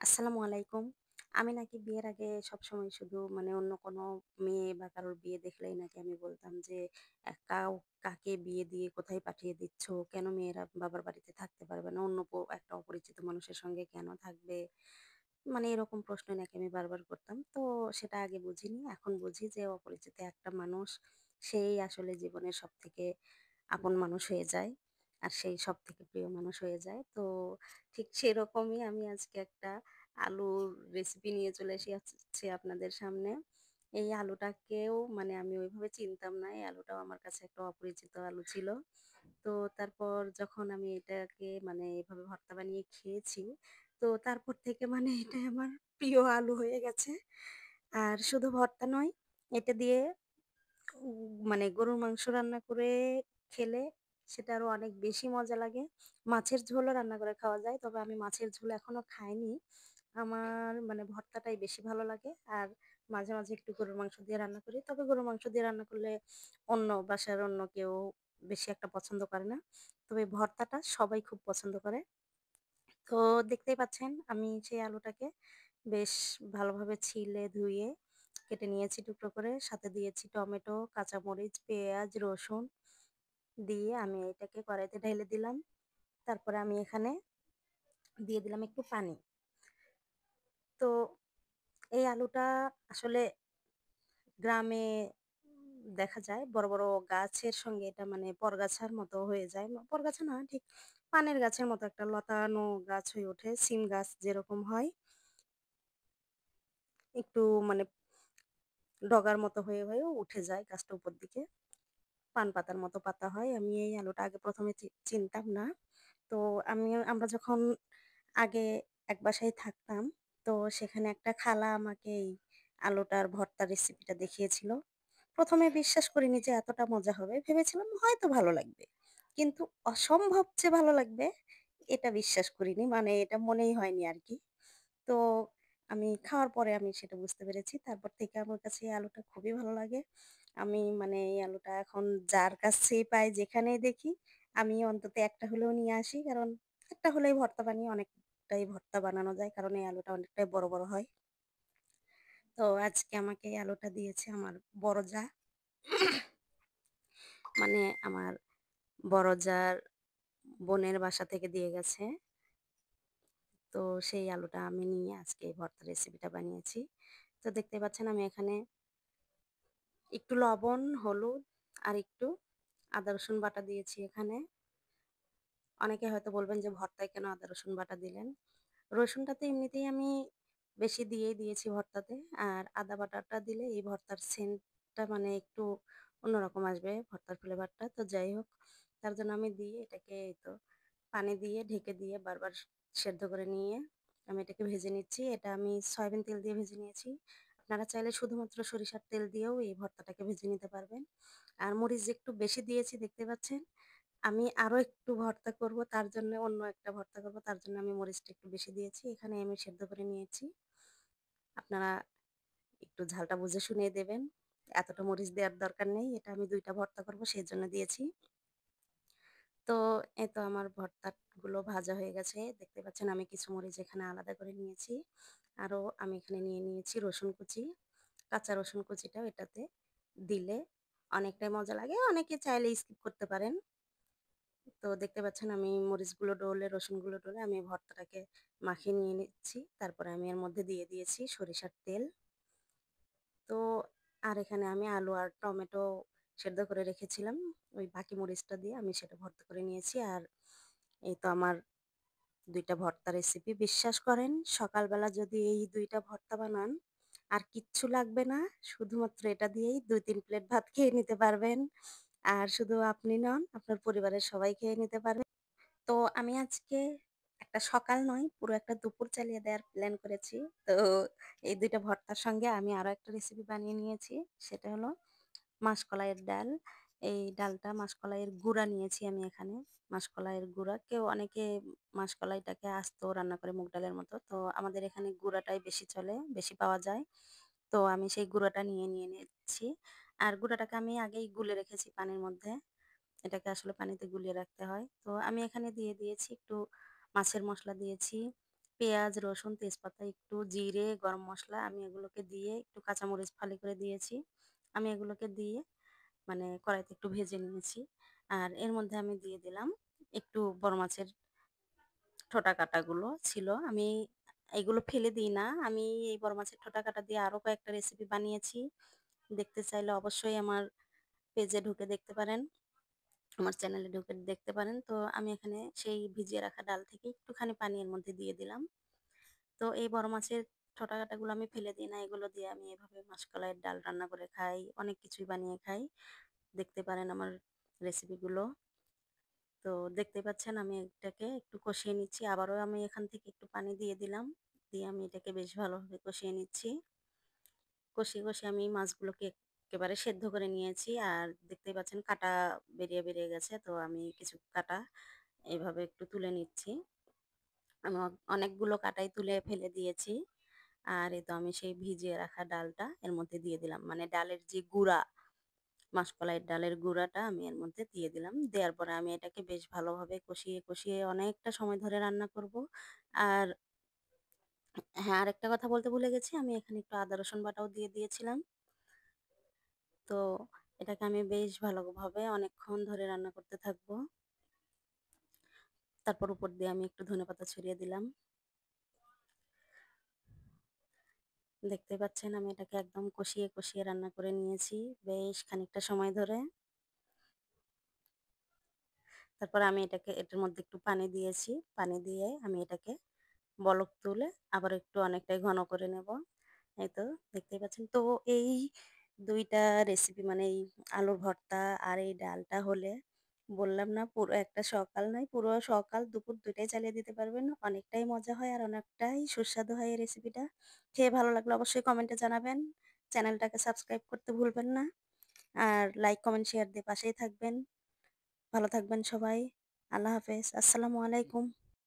আসসালামু আলাইকুম। আমি নাকি বিয়ের আগে সবসময় শুধু মানে অন্য কোনো মেয়ে বা কারোর বিয়ে দেখলেই নাকি আমি বলতাম যে, কাকে বিয়ে দিয়ে কোথায় পাঠিয়ে দিচ্ছ? কেন মেয়েরা বাবার বাড়িতে থাকতে পারবে না? অন্য একটা অপরিচিত মানুষের সঙ্গে কেন থাকবে? মানে এরকম প্রশ্নই নাকি আমি বারবার করতাম। তো সেটা আগে বুঝিনি। এখন বুঝি যে অপরিচিত একটা মানুষ, সেই আসলে জীবনের সবথেকে আপন মানুষ হয়ে যায়। আর সেই সবথেকে প্রিয় মানুষ হয়ে যায়। তো ঠিক সেরকমই আমি আজকে একটা আলুর রেসিপি নিয়ে চলে এসেছি আপনাদের সামনে। এই আলুটাকেও মানে আমি ওইভাবে চিনতাম না। এই আলুটাও আমার কাছে একটা অপরিচিত আলু ছিল। তো তারপর যখন আমি এটাকে মানে এভাবে ভর্তা বানিয়ে খেয়েছি, তো তারপর থেকে মানে এটাই আমার প্রিয় আলু হয়ে গেছে। আর শুধু ভর্তা নয়, এটা দিয়ে মানে গরুর মাংস রান্না করে খেলে সেটা আরো অনেক বেশি মজা লাগে। মাছের ঝোলও রান্না করে খাওয়া যায়। তবে আমি মাছের ঝোল এখনো খাইনি। আমার মানে ভর্তাটাই বেশি ভালো লাগে। আর মাঝে, মাঝে একটু গরুর মাংস দিয়ে রান্না করি। তবে গরুর মাংস দিয়ে রান্না করলে অন্য বাসার অন্য কেউ বেশি একটা পছন্দ করে না। তবে ভর্তাটা সবাই খুব পছন্দ করে। তো দেখতেই পাচ্ছেন আমি সেই আলুটাকে বেশ ভালোভাবে ছিলে ধুয়ে কেটে নিয়েছি টুকরো করে। সাথে দিয়েছি টমেটো, কাঁচামরিচ, পেঁয়াজ, রসুন দিয়ে আমি এটাকে কড়াইতে ঢেলে দিলাম। তারপরে আমি এখানে দিয়ে দিলাম একটু পানি। তো এই আলুটা আসলে গ্রামে দেখা যায় বড়, বড় গাছের সঙ্গে এটা মানে পরগাছার মতো হয়ে যায়। পরগাছা না ঠিক পানের গাছের মতো একটা লতানো গাছ হয়ে ওঠে। সিম গাছ যেরকম হয়, একটু মানে ডগার মতো হয়েও উঠে যায় গাছটা উপর দিকে। পান পাতার মতো পাতা হয়। আমি এই আলুটা আগে ১ম এ চিনতাম না। তো আমরা যখন আগে এক বাসায় থাকতাম, তো সেখানে একটা খালা আমাকে এই আলুটার ভর্তার রেসিপিটা দেখিয়েছিল। ১ম এ বিশ্বাস করিনি যে এতটা মজা হবে। ভেবেছিলাম হয়তো ভালো লাগবে। কিন্তু অসম্ভব যে ভালো লাগবে এটা বিশ্বাস করিনি। মানে এটা মনেই হয়নি আরকি। তো আমি খাওয়ার পরে আমি সেটা বুঝতে পেরেছি। তারপর থেকে আমার কাছে এই আলুটা খুবই ভালো লাগে। আমি মানে এই আলুটা এখন যার কাছেই পাই, যেখানেই দেখি, আমি অন্তত একটা হলেও নিয়ে আসি। কারণ একটা হলেই ভর্তা বানিয়ে অনেকটাই ভর্তা বানানো যায়। কারণ এই আলুটা অনেকটাই বড়, বড় হয়। তো আজকে আমাকে এই আলুটা দিয়েছে আমার বড় জা। মানে আমার বড় জার বোনের বাসা থেকে দিয়ে গেছে। তো সেই আলুটা আমি নিয়ে আজকে এই ভর্তার রেসিপিটা বানিয়েছি। তো দেখতে পাচ্ছেন আমি এখানে একটু লবণ, হলুদ আর একটু আদা রসুন বাটা দিয়েছি এখানে। অনেকে হয়তো বলবেন যে ভর্তায় কেন আদা রসুন বাটা দিলেন? রসুনটা তো এমনিতেই আমি বেশি দিয়েই দিয়েছি ভর্তাতে। আর আদা বাটাটা দিলে এই ভর্তার সেন্টটা মানে একটু অন্যরকম আসবে ভর্তার ফ্লেভারটা। তো যাই হোক, তার জন্য আমি দিয়ে এটাকে এই তো পানি দিয়ে ঢেকে দিয়ে বারবার সেদ্ধ করে নিয়ে আমি এটাকে ভেজে নিচ্ছি। এটা আমি সয়াবিন তেল দিয়ে ভেজে নিয়েছি। আপনারা চাইলে শুধুমাত্র সরিষার তেল দিয়েও এই ভর্তাটাকে ভেজে নিতে পারবেন। আর মরিচ যে একটু বেশি দিয়েছি দেখতে পাচ্ছেন। আমি আরো একটু ভর্তা করব, তার জন্য অন্য একটা ভর্তা করব, তার জন্য আমি মরিচটা একটু বেশি দিয়েছি। এখানে আমি সেদ্ধ করে নিয়েছি। আপনারা একটু ঝালটা বুঝে শুনে দেবেন। এতটা মরিচ দেওয়ার দরকার নেই। এটা আমি ২ টা ভর্তা করব সেজন্য দিয়েছি। তো এই তো আমার ভর্তাগুলো ভাজা হয়ে গেছে। দেখতে পাচ্ছেন আমি কিছু মরিচ এখানে আলাদা করে নিয়েছি। আরো আমি এখানে নিয়ে নিয়েছি রসুন কুচি। কাঁচা রসুন কুচিটাও এটাতে দিলে অনেকটাই মজা লাগে। অনেকে চাইলে স্কিপ করতে পারেন। তো দেখতে পাচ্ছেন আমি মরিচগুলো ডলে, রসুনগুলো ডলে আমি ভর্তাটাকে মাখিয়ে নিয়ে নিচ্ছি। তারপরে আমি এর মধ্যে দিয়ে দিয়েছি সরিষার তেল। তো আর এখানে আমি আলু আর টমেটো সেদ্ধ করে রেখেছিলাম। ওই বাকি মরিচটা দিয়ে আমি সেটা ভর্তা করে নিয়েছি। আর এই তো আমার ২ টা ভর্তা রেসিপি। বিশ্বাস করেন সকালবেলা যদি এই ২ টা ভর্তা বানান, আর কিচ্ছু লাগবে না। শুধুমাত্র এটা দিয়েই ২-৩ প্লেট ভাত খেয়ে নিতে পারবেন। আর শুধু আপনি নন, আপনার পরিবারের সবাই খেয়ে নিতে পারবে। তো আমি আজকে একটা সকাল নয়, পুরো একটা দুপুর চালিয়ে দেওয়ার প্ল্যান করেছি। তো এই ২ টা ভর্তার সঙ্গে আমি আরো একটা রেসিপি বানিয়ে নিয়েছি। সেটা হলো মাসকলাইয়ের ডাল। এই ডালটা মাসকলাইয়ের গুঁড়া নিয়েছি আমি এখানে। মাসকলাইয়ের গুঁড়া। কেউ অনেকে মাসকলাইটাকে আস্ত রান্না করে মুগ ডালের মতো। তো আমাদের এখানে গুঁড়াটাই বেশি চলে, বেশি পাওয়া যায়। তো আমি সেই গুঁড়াটা নিয়ে নিচ্ছি। আর গুঁড়াটাকে আমি আগেই গুলে রেখেছি পানির মধ্যে। এটাকে আসলে পানিতে গুলিয়ে রাখতে হয়। তো আমি এখানে দিয়ে দিয়েছি একটু মাছের মসলা দিয়েছি, পেঁয়াজ, রসুন, তেজপাতা, একটু জিরে, গরম মসলা আমি এগুলোকে দিয়ে একটু কাঁচামরিচ ফালি করে দিয়েছি। আমি এগুলোকে দিয়ে মানে কড়াইতে একটু ভেজে নিয়েছি। আর এর মধ্যে আমি দিয়ে দিলাম একটু বড় মাছের ঠোঁটা কাটাগুলো ছিল। আমি এগুলো ফেলে দিই না। আমি এই বড় মাছের ঠোঁটা কাটা দিয়ে আরো কয়েকটা রেসিপি বানিয়েছি। দেখতে চাইলে অবশ্যই আমার পেজে ঢুকে দেখতে পারেন। আমার চ্যানেলে ঢুকে দেখতে পারেন। তো আমি এখানে সেই ভিজিয়ে রাখা ডাল থেকে একটুখানি পানি এর মধ্যে দিয়ে দিলাম। তো এই বড় মাছের ঠোঁটা কাটাগুলো আমি ফেলে দিই না। এগুলো দিয়ে আমি এভাবে মাসকলাইয়ের ডাল রান্না করে খাই। অনেক কিছুই বানিয়ে খাই। দেখতে পারেন আমার রেসিপিগুলো। তো দেখতে পাচ্ছেন আমি এটাকে একটু কষিয়ে নিচ্ছি। আবারও আমি এখান থেকে একটু পানি দিয়ে দিলাম। দিয়ে আমি এটাকে বেশ ভালোভাবে কষিয়ে নিচ্ছি। কষিয়ে আমি মাছগুলোকে একেবারে সেদ্ধ করে নিয়েছি। আর দেখতেই পাচ্ছেন কাঁটা বেরিয়ে গেছে। তো আমি কিছু কাঁটা এভাবে একটু তুলে নিচ্ছি। আমি অনেকগুলো কাঁটাই তুলে ফেলে দিয়েছি। আর এই তো আমি সেই ভিজিয়ে রাখা ডালটা এর মধ্যে দিয়ে দিলাম। মানে ডালের যে গুঁড়া, মাসকলাইয়ের ডালের গুঁড়াটা আমি এর মধ্যে দিয়ে দিলাম। দেওয়ার পরে আমি এটাকে বেশ ভালোভাবে কষিয়ে অনেকটা সময় ধরে রান্না করব। আর হ্যাঁ, আরেকটা কথা বলতে ভুলে গেছি। আমি এখানে একটু আদা রসুন বাটাও দিয়ে দিয়েছিলাম। তো এটাকে আমি বেশ ভালোভাবে অনেকক্ষণ ধরে রান্না করতে থাকবো। তারপর উপর দিয়ে আমি একটু ধনেপাতা ছড়িয়ে দিলাম। দেখতে পাচ্ছেন আমি এটাকে একদম কষিয়ে রান্না করে নিয়েছি বেশ খানিকটা সময় ধরে। তারপর আমি এটার মধ্যে একটু পানি দিয়েছি। পানি দিয়ে আমি এটাকে বলক তুলে আবার একটু অনেকটাই ঘন করে নেব। এই তো দেখতেই পাচ্ছেন। তো এই ২ টা রেসিপি মানে এই আলুর ভর্তা আর এই ডালটা হলে বললাম না পুরো একটা সকাল নয়, পুরো সকাল দুপুর ২ টাই চালিয়ে দিতে পারবেন। অনেকটাই মজা হয় আর অনেকটাই সুস্বাদু হয় এই রেসিপিটা। খেয়ে ভালো লাগলে অবশ্যই কমেন্টে জানাবেন। চ্যানেলটাকে সাবস্ক্রাইব করতে ভুলবেন না। আর লাইক, কমেন্ট, শেয়ার দিয়ে পাশেই থাকবেন। ভালো থাকবেন সবাই। আল্লাহ হাফেজ। আসসালামু আলাইকুম।